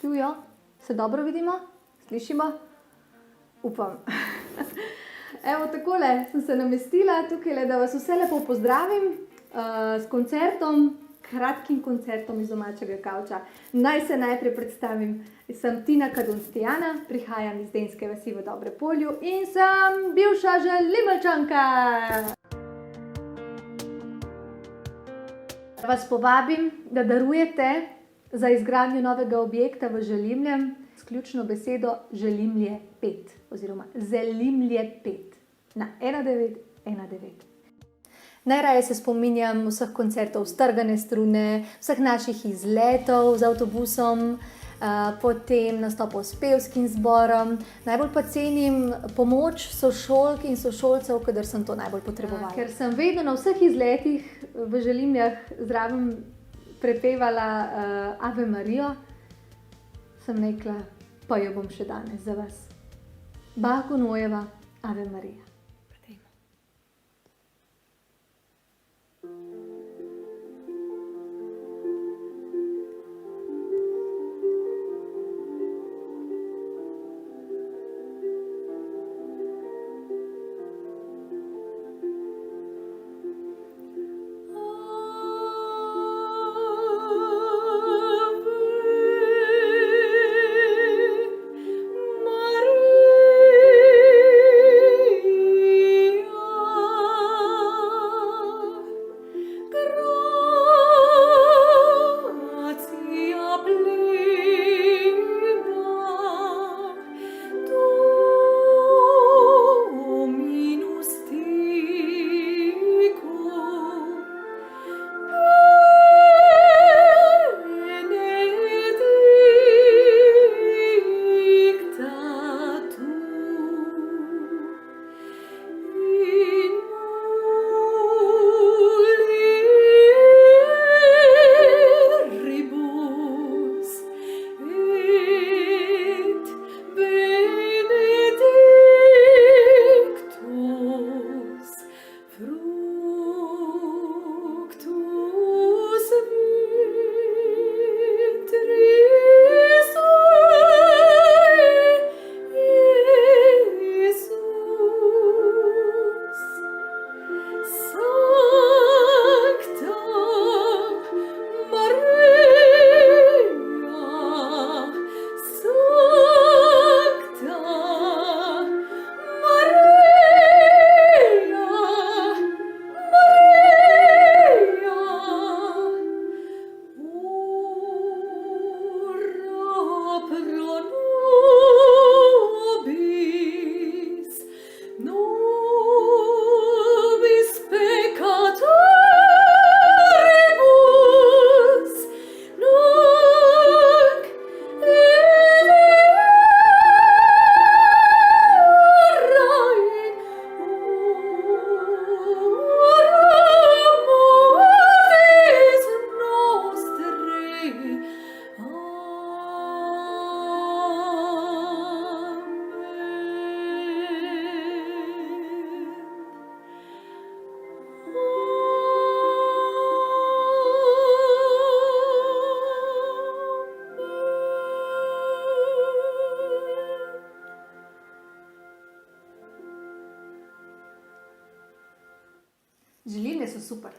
Jujo, se dobro vidimo? Slišimo? Upam. Evo, takole sem se namestila tukaj, da vas vse lepo pozdravim s koncertom, kratkim koncertom iz domačega kavča. Naj se najprej predstavim. Sem Tina Kadunstijana, prihajam iz Denske vasi v Dobrepolju in sem bivša Želimeljčanka. Vas povabim, da darujete za izgradnjo novega objekta v Želimljem s ključno besedo Želimlje 5 oziroma Zelimlje 5 na 1919. Najraje se spominjam vseh koncertov Strgane strune, vseh naših izletov z avtobusom, potem nastopov s pevskim zborom. Najbolj pa cenim pomoč sošolk in sošolcev, kadar sem to najbolj potrebovala. Ker sem vedno na vseh izletih v Želimljah zraven prepevala Ave Marijo, sem rekla, pa jo bom še danes za vas. Bako Nojeva, Ave Marija. Želimlje so super.